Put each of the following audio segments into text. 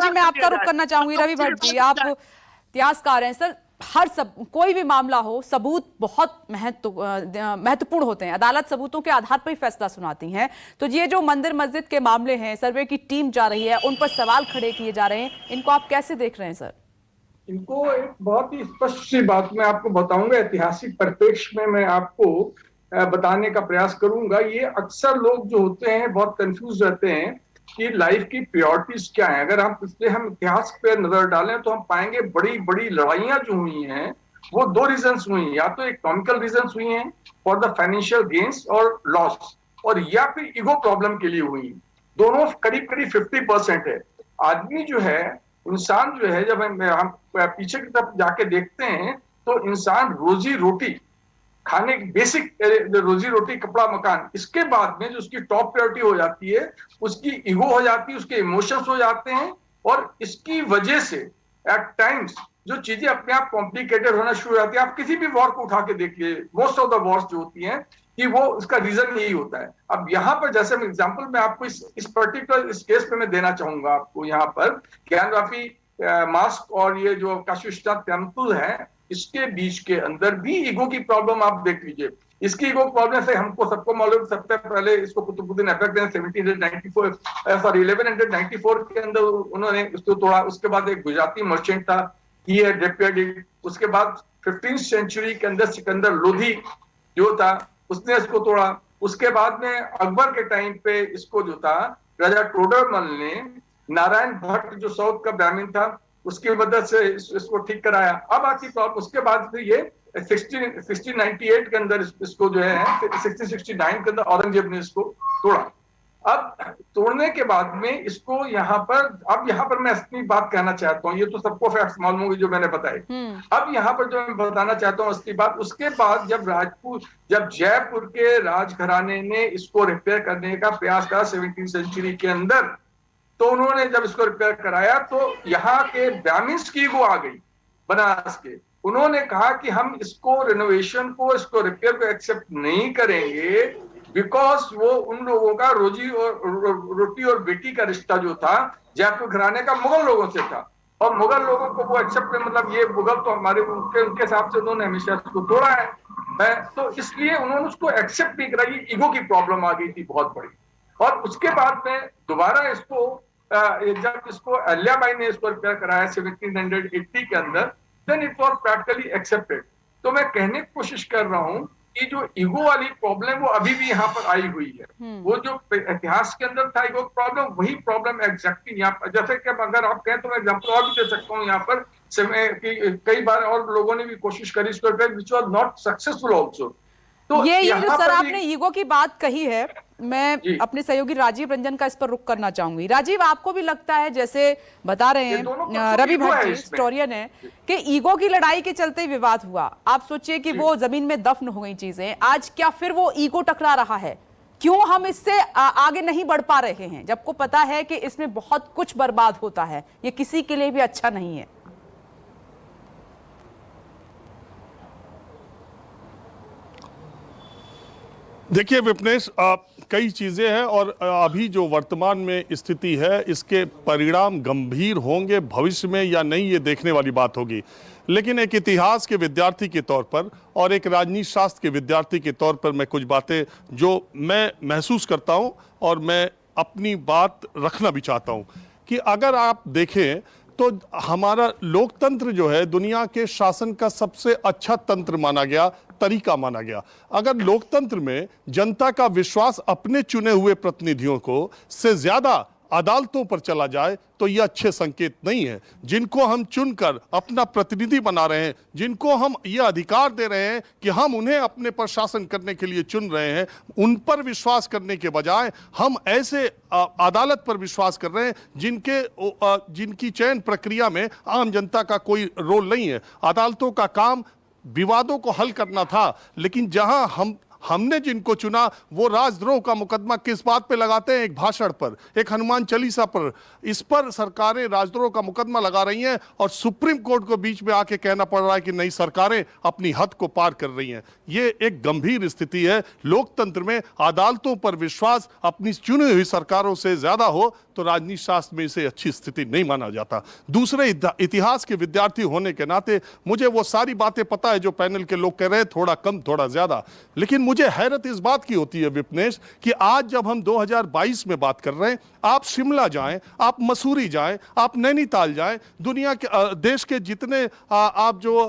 जी मैं आपका रुख करना चाहूंगी। रवि भट्ट जी, आप इतिहासकार हैं सर। कोई भी मामला हो, सबूत बहुत महत्वपूर्ण होते हैं। अदालत सबूतों के आधार पर ही फैसला सुनाती है। तो ये जो मंदिर मस्जिद के मामले हैं, सर्वे की टीम जा रही है, उन पर सवाल खड़े किए जा रहे हैं, इनको आप कैसे देख रहे हैं सर? इनको एक बहुत ही स्पष्ट सी बात मैं आपको बताऊंगा, ऐतिहासिक परिप्रेक्ष्य में मैं आपको बताने का प्रयास करूंगा। ये अक्सर लोग जो होते हैं बहुत कंफ्यूज रहते हैं कि लाइफ की प्रायोरिटीज क्या है। अगर हम इतिहास पे नजर डालें तो हम पाएंगे बड़ी बड़ी लड़ाइयां जो हुई हैं वो दो रीजंस हुई हैं। या तो इकोनॉमिकल रीजंस हुई हैं फॉर द फाइनेंशियल गेन्स और लॉस, और या फिर ईगो प्रॉब्लम के लिए हुई। दोनों करीब करीब 50% है। आदमी जो है, इंसान जो है, जब हम पीछे की तरफ जाके देखते हैं तो इंसान रोजी रोटी खाने की बेसिक रोजी रोटी कपड़ा मकान, इसके बाद में जो उसकी टॉप प्रायोरिटी हो जाती है उसकी ईगो हो जाती है, उसके इमोशंस हो जाते हैं। और इसकी वजह से एट टाइम्स जो चीजें अपने आप कॉम्प्लिकेटेड होना शुरू हो जाती है। आप किसी भी वॉर को उठा के देखिए, मोस्ट ऑफ द वॉर्स जो होती हैं कि वो उसका रीजन यही होता है। अब यहाँ पर जैसे एग्जाम्पल मैं आपको इस पर्टिकुलर इस केस पे मैं देना चाहूंगा आपको। यहाँ पर ज्ञानवापी मास्क और ये जो काशी विश्वनाथ टेम्पल है, इसके बीच के अंदर भी ईगो की प्रॉब्लम आप देख लीजिए। इसकी ईगो प्रॉब्लम से हमको सबको मालूम, सबसे पहले इसको कुतुबुद्दीन ऐबक ने 1194 के अंदर उन्होंने इसको तोड़ा। उसके बाद एक गुजराती मर्चेंट था, ही हैड रिपेयर्ड इट। उसके बाद 15th सेंचुरी के अंदर सिकंदर लोधी जो था उसने इसको तोड़ा। उसके बाद में अकबर के टाइम पे इसको जो था राजा टोडरमल ने, नारायण भट्ट जो साउथ का ब्राह्मण था उसकी मदद से इसको ठीक कराया। अब आती प्रॉब्लम, उसके बाद फिर ये 1698 के अंदर इसको जो है 1669 के अंदर औरंगजेब ने इसको तोड़ा। अब तोड़ने के बाद में इसको यहाँ पर मैं अपनी बात कहना चाहता हूँ। ये तो सबको फैक्ट्स मालूम होगी जो मैंने बताए। अब यहाँ पर जो मैं बताना चाहता हूँ उसकी बात, उसके बाद जब जयपुर के राजघराने ने इसको रिपेयर करने का प्रयास करा 17th सेंचुरी के अंदर, तो उन्होंने जब इसको रिपेयर कराया तो यहाँ के ब्राह्मण्स की ईगो आ गई बनारस के। उन्होंने कहा कि हम इसको रिनोवेशन को, इसको रिपेयर को एक्सेप्ट नहीं करेंगे, बिकॉज वो उन लोगों का रोटी और बेटी का रिश्ता जो था जयपुर घराने का मुगल लोगों से था, और मुगल लोगों को वो एक्सेप्ट, मतलब ये मुगल तो हमारे उनके हिसाब से उन्होंने हमेशा इसको तोड़ा है। तो इसलिए उन्होंने उसको एक्सेप्ट नहीं करा। ये ईगो की प्रॉब्लम आ गई थी बहुत बड़ी। और उसके बाद में दोबारा इसको जब इसको अहिल्याबाई ने इसको रिपेयर कराया 1780 के अंदर, then it was practically accepted. तो मैं कहने की कोशिश कर रहा हूं कि जो ईगो वाली प्रॉब्लम वो अभी भी यहाँ पर आई हुई है। वो जो इतिहास के अंदर था ईगो प्रॉब्लम, वही प्रॉब्लम एग्जैक्टली यहाँ पर, जैसे कि अगर आप कहें तो मैं एग्जाम्पल और भी दे सकता हूँ यहाँ पर कि कई बार और लोगों ने भी कोशिश करी इसको repair, which was not successful also. तो ये जो सर आपने ईगो की बात कही है, मैं अपने सहयोगी राजीव रंजन का इस पर रुख करना चाहूंगी। राजीव, आपको भी लगता है, जैसे बता रहे हैं रवि भट्ट जी हिस्टोरियन है, कि ईगो की लड़ाई के चलते विवाद हुआ? आप सोचिए कि वो जमीन में दफन हो गई चीजें, आज क्या फिर वो ईगो टकरा रहा है? क्यों हम इससे आगे नहीं बढ़ पा रहे हैं, जबकि पता है कि इसमें बहुत कुछ बर्बाद होता है, ये किसी के लिए भी अच्छा नहीं है? देखिए विपनेश, कई चीज़ें हैं और अभी जो वर्तमान में स्थिति है इसके परिणाम गंभीर होंगे भविष्य में या नहीं, ये देखने वाली बात होगी। लेकिन एक इतिहास के विद्यार्थी के तौर पर और एक राजनीति शास्त्र के विद्यार्थी के तौर पर मैं कुछ बातें जो मैं महसूस करता हूं और मैं अपनी बात रखना भी चाहता हूं कि अगर आप देखें तो हमारा लोकतंत्र जो है दुनिया के शासन का सबसे अच्छा तंत्र माना गया, तरीका माना गया। अगर लोकतंत्र में जनता का विश्वास अपने चुने हुए प्रतिनिधियों को से ज्यादा अदालतों पर चला जाए तो यह अच्छे संकेत नहीं है। जिनको हम चुनकर अपना प्रतिनिधि बना रहे हैं, जिनको हम यह अधिकार दे रहे हैं कि हम उन्हें अपने पर शासन करने के लिए चुन रहे हैं, उन पर विश्वास करने के बजाय हम ऐसे अदालत पर विश्वास कर रहे हैं जिनकी चयन प्रक्रिया में आम जनता का कोई रोल नहीं है। अदालतों का काम विवादों को हल करना था, लेकिन जहां हमने जिनको चुना वो राजद्रोह का मुकदमा किस बात पे लगाते हैं? एक भाषण पर, एक हनुमान चालीसा पर। इस पर सरकारें राजद्रोह का मुकदमा लगा रही हैं और सुप्रीम कोर्ट को बीच में आके कहना पड़ रहा है कि नहीं, सरकारें अपनी हद को पार कर रही हैं। ये एक गंभीर स्थिति है। लोकतंत्र में अदालतों पर विश्वास अपनी चुनी हुई सरकारों से ज्यादा हो तो राजनीति शास्त्र में इसे अच्छी स्थिति नहीं माना जाता। दूसरे, इतिहास के विद्यार्थी होने के नाते मुझे वो सारी बातें पता है जो पैनल के लोग कह रहे हैं, थोड़ा कम थोड़ा ज्यादा। लेकिन मुझे हैरत इस बात की होती है विपनेश कि आज जब हम 2022 में बात कर रहे हैं, आप शिमला जाएं, आप मसूरी जाएं, आप नैनीताल जाएं, दुनिया के देश के जितने आप जो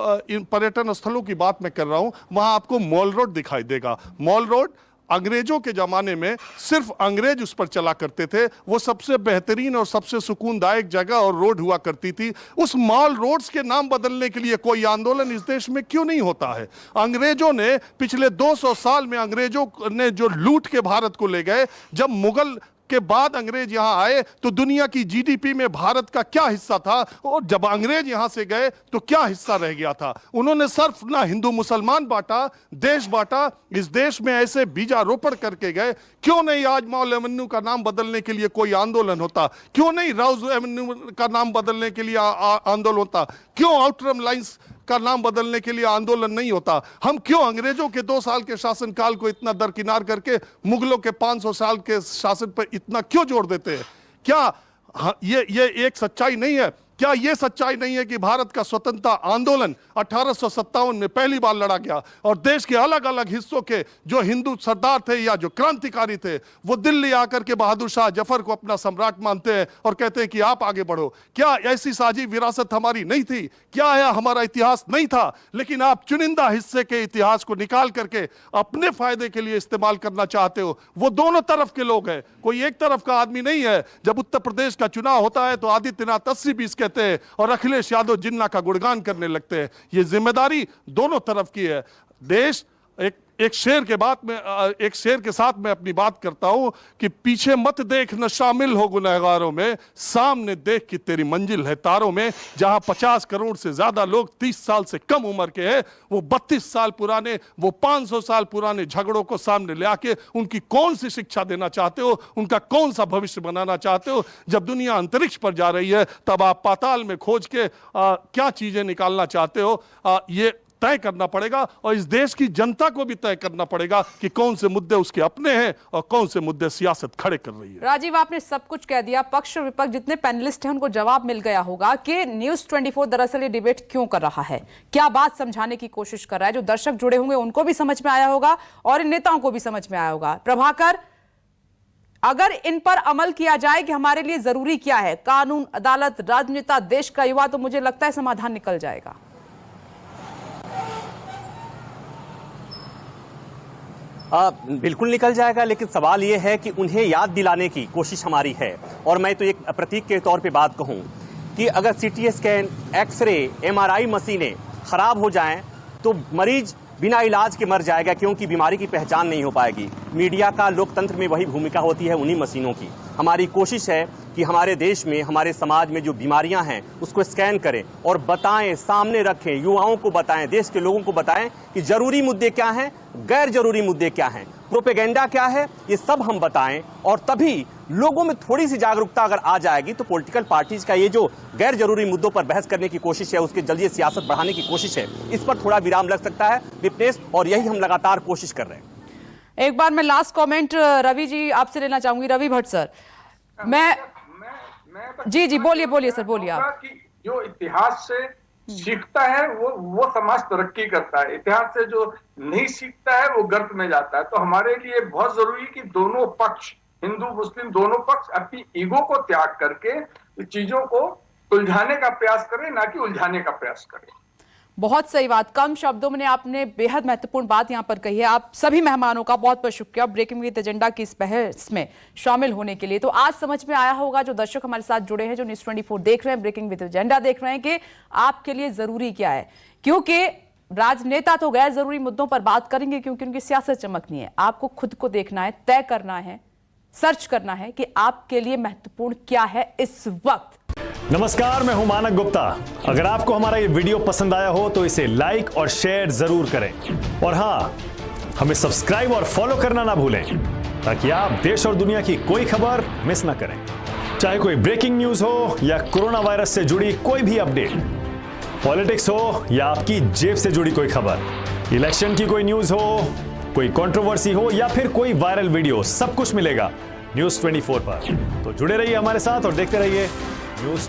पर्यटन स्थलों की बात मैं कर रहा हूं, वहां आपको मॉल रोड दिखाई देगा। मॉल रोड अंग्रेजों के जमाने में सिर्फ अंग्रेज उस पर चला करते थे। वो सबसे बेहतरीन और सबसे सुकूनदायक जगह और रोड हुआ करती थी। उस मॉल रोड्स के नाम बदलने के लिए कोई आंदोलन इस देश में क्यों नहीं होता है? अंग्रेजों ने पिछले 200 साल में अंग्रेजों ने जो लूट के भारत को ले गए, जब मुगल के बाद अंग्रेज यहां आए तो दुनिया की जीडीपी में भारत का क्या हिस्सा था, और जब अंग्रेज यहां से गए तो क्या हिस्सा रह गया था? उन्होंने सिर्फ ना हिंदू मुसलमान बांटा, देश बांटा। इस देश में ऐसे बीजारोपण करके गए। क्यों नहीं आज मॉल एवेन्यू का नाम बदलने के लिए कोई आंदोलन होता? क्यों नहीं रोज एवेन्यू का नाम बदलने के लिए आंदोलन होता? क्यों आउटरम लाइंस का नाम बदलने के लिए आंदोलन नहीं होता? हम क्यों अंग्रेजों के 2 साल के शासनकाल को इतना दरकिनार करके मुगलों के 500 साल के शासन पर इतना क्यों जोर देते हैं? क्या ये एक सच्चाई नहीं है? क्या यह सच्चाई नहीं है कि भारत का स्वतंत्रता आंदोलन 1857 में पहली बार लड़ा गया और देश के अलग अलग हिस्सों के जो हिंदू सरदार थे या जो क्रांतिकारी थे, वो दिल्ली आकर के बहादुर शाह जफर को अपना सम्राट मानते हैं और कहते हैं कि आप आगे बढ़ो? क्या ऐसी साझी विरासत हमारी नहीं थी? क्या है हमारा इतिहास नहीं था? लेकिन आप चुनिंदा हिस्से के इतिहास को निकाल करके अपने फायदे के लिए इस्तेमाल करना चाहते हो। वो दोनों तरफ के लोग हैं, कोई एक तरफ का आदमी नहीं है। जब उत्तर प्रदेश का चुनाव होता है तो आदित्यनाथ 80-20 कहते हैं और अखिलेश यादव जिन्ना का गुणगान करने लगते हैं। ये जिम्मेदारी दोनों तरफ की है। देश एक शेर के साथ मैं अपनी बात करता हूं कि पीछे मत देख न शामिल हो गुनहगारों में, सामने देख कि तेरी मंजिल है तारों में। जहां 50 करोड़ से ज्यादा लोग 30 साल से कम उम्र के हैं, वो 32 साल पुराने, वो 500 साल पुराने झगड़ों को सामने ले आके उनकी कौन सी शिक्षा देना चाहते हो? उनका कौन सा भविष्य बनाना चाहते हो? जब दुनिया अंतरिक्ष पर जा रही है तब आप पाताल में खोज के क्या चीजें निकालना चाहते हो? ये तय करना पड़ेगा और इस देश की जनता को भी तय करना पड़ेगा कि कौन से मुद्दे उसके अपने हैं और कौन से मुद्दे सियासत खड़े कर रही है। राजीव, आपने सब कुछ कह दिया। पक्ष और विपक्ष जितने पैनलिस्ट हैं उनको जवाब मिल गया होगा कि न्यूज़ 24 दरअसल ये डिबेट क्यों कर रहा है, क्या बात समझाने की कोशिश कर रहा है। जो दर्शक जुड़े होंगे उनको भी समझ में आया होगा और इन नेताओं को भी समझ में आया होगा। प्रभाकर, अगर इन पर अमल किया जाए कि हमारे लिए जरूरी क्या है, कानून, अदालत, राजनेता, देश का युवा, तो मुझे लगता है समाधान निकल जाएगा। बिल्कुल निकल जाएगा, लेकिन सवाल यह है कि उन्हें याद दिलाने की कोशिश हमारी है। और मैं तो एक प्रतीक के तौर पे बात कहूं कि अगर सीटी स्कैन, एक्सरे, एमआरआई मशीनें खराब हो जाएं तो मरीज बिना इलाज के मर जाएगा, क्योंकि बीमारी की पहचान नहीं हो पाएगी। मीडिया का लोकतंत्र में वही भूमिका होती है, उन्हीं मशीनों की। हमारी कोशिश है कि हमारे देश में, हमारे समाज में जो बीमारियां हैं उसको स्कैन करें और बताएं, सामने रखें, युवाओं को बताएं, देश के लोगों को बताएं कि जरूरी मुद्दे क्या हैं, गैर जरूरी मुद्दे क्या हैं, प्रोपेगेंडा क्या है, ये सब हम बताएं। और तभी लोगों में थोड़ी सी जागरूकता अगर आ जाएगी तो पॉलिटिकल पार्टीज का ये जो गैर जरूरी मुद्दों पर बहस करने की कोशिश है, उसके जरिए सियासत बढ़ाने की कोशिश है, इस पर थोड़ा विराम लग सकता है विपनेश, और यही हम लगातार कोशिश कर रहे हैं। एक बार मैं लास्ट कमेंट रवि जी आपसे लेना चाहूंगी। रवि भट्ट सर, मैं जी बोलिए सर, बोलिए आप। जो इतिहास से सीखता है वो समाज तरक्की करता है, इतिहास से जो नहीं सीखता है वो गर्त में जाता है। तो हमारे लिए बहुत जरूरी कि दोनों पक्ष, हिंदू मुस्लिम दोनों पक्ष, अपनी ईगो को त्याग करके चीजों को सुलझाने का प्रयास करें, ना कि उलझाने का प्रयास करें। बहुत सही बात, कम शब्दों में आपने बेहद महत्वपूर्ण बात यहां पर कही है। आप सभी मेहमानों का बहुत बहुत शुक्रिया ब्रेकिंग विद एजेंडा की इस बहस में शामिल होने के लिए। तो आज समझ में आया होगा, जो दर्शक हमारे साथ जुड़े हैं, जो न्यूज़ 24 देख रहे हैं, ब्रेकिंग विद एजेंडा देख रहे हैं, कि आपके लिए जरूरी क्या है। क्योंकि राजनेता तो गैर जरूरी मुद्दों पर बात करेंगे क्योंकि उनकी सियासत चमकनी है। आपको खुद को देखना है, तय करना है, सर्च करना है कि आपके लिए महत्वपूर्ण क्या है इस वक्त। नमस्कार, मैं हूं मानक गुप्ता। अगर आपको हमारा ये वीडियो पसंद आया हो तो इसे लाइक और शेयर जरूर करें, और हां, हमें सब्सक्राइब और फॉलो करना ना भूलें ताकि आप देश और दुनिया की कोई खबर मिस ना करें। चाहे कोई ब्रेकिंग न्यूज हो या कोरोना वायरस से जुड़ी कोई भी अपडेट, पॉलिटिक्स हो या आपकी जेब से जुड़ी कोई खबर, इलेक्शन की कोई न्यूज हो, कोई कंट्रोवर्सी हो या फिर कोई वायरल वीडियो, सब कुछ मिलेगा न्यूज़ 24 पर। तो जुड़े रहिए हमारे साथ और देखते रहिए न्यूज़